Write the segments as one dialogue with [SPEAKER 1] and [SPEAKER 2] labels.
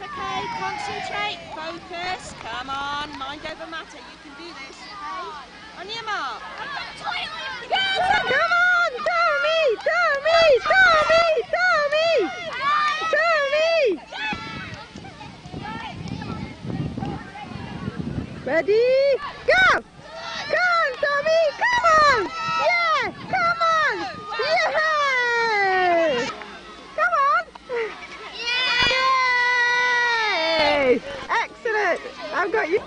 [SPEAKER 1] okay? Concentrate, focus. Come on, mind over matter. You can do this, okay? On your mark.
[SPEAKER 2] Come on, Tommy! Tommy! Tommy! Tommy! Tommy! Ready? Go! Come on, Tommy! Come on! Yeah! Come on! Yeah! Come on! Yay! Excellent! I've got you.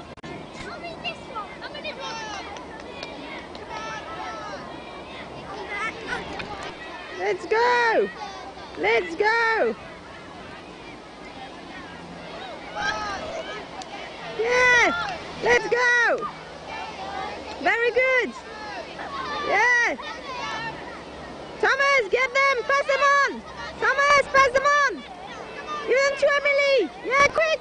[SPEAKER 2] Let's go! Let's go! Yeah! Let's go! Very good! Yeah! Thomas, get them! Pass them on! Thomas, pass them on! Give them to Emily! Yeah, quick!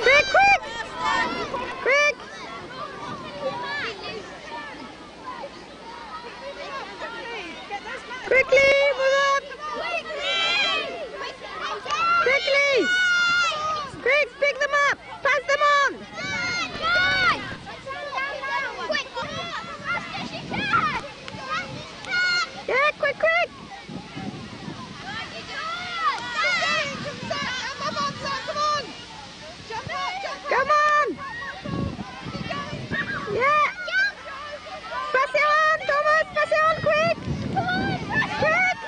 [SPEAKER 2] Quick, quick! Quick! Quickly, move up! Quickly! Quick, pick them up! Pass them on! Yeah, quick, quick! Come on! Yeah! Pass it on, Thomas! Pass it on, quick! Quick!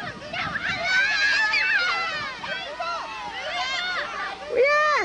[SPEAKER 2] Yeah!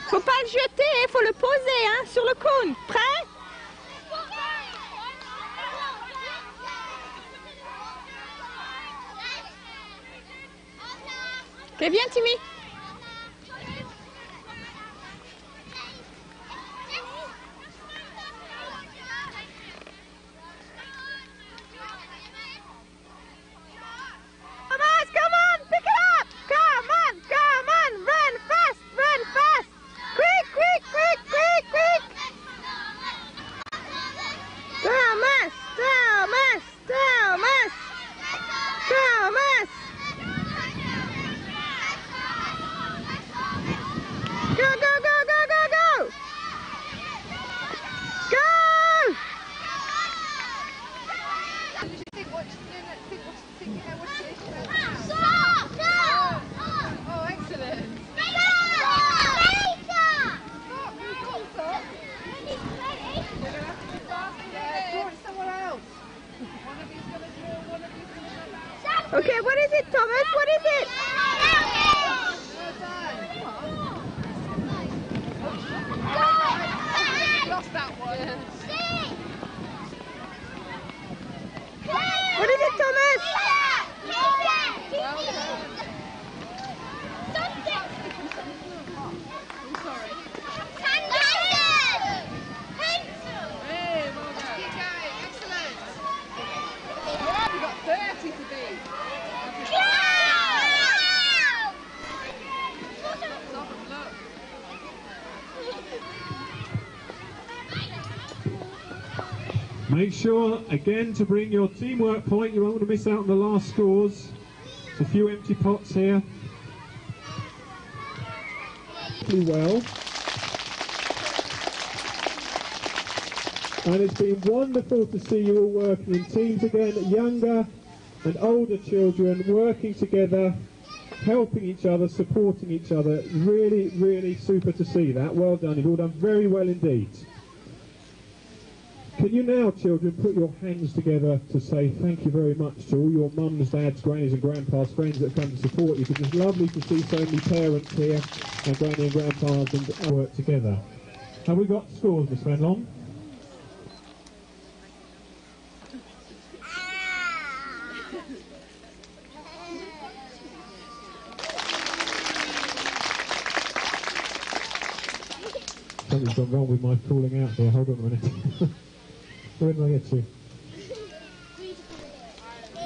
[SPEAKER 2] Faut pas le jeter, il faut le poser hein, sur le cône. Prêt? Ok, viens Timmy. Thomas, come on, pick it up. Come on, run fast, run fast. Quick, quick, quick, quick, quick. Thomas, Thomas, Thomas, Thomas. Go, go, go, go, go, go. Go.
[SPEAKER 3] Oh, excellent.
[SPEAKER 2] Okay, what is it, Thomas? What is it?
[SPEAKER 3] Lost that one.
[SPEAKER 2] What is it, Thomas?
[SPEAKER 3] Hey, well done. Keep going. Excellent.
[SPEAKER 4] Make sure, again, to bring your teamwork point. You won't want to miss out on the last scores. There's a few empty pots here. Pretty well. And it's been wonderful to see you all working in teams again, younger and older children working together, helping each other, supporting each other. Really, really super to see that. Well done. You've all done very well indeed. Can you now, children, put your hands together to say thank you very much to all your mums, dads, grannies and grandpas, friends that have come to support you, because it's lovely to see so many parents here and granny and grandpas and work together. Have we got scores, Miss Fenlon? Something's gone wrong with my calling out there. Hold on a minute. Where did I get to?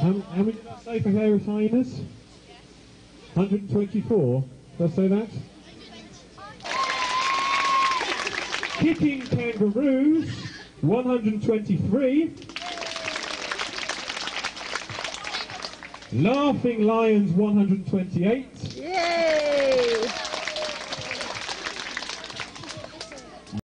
[SPEAKER 4] How many did I say for hairy hyenas? 124? Did I say that? Kicking kangaroos, 123. Laughing lions, 128.
[SPEAKER 2] Yay!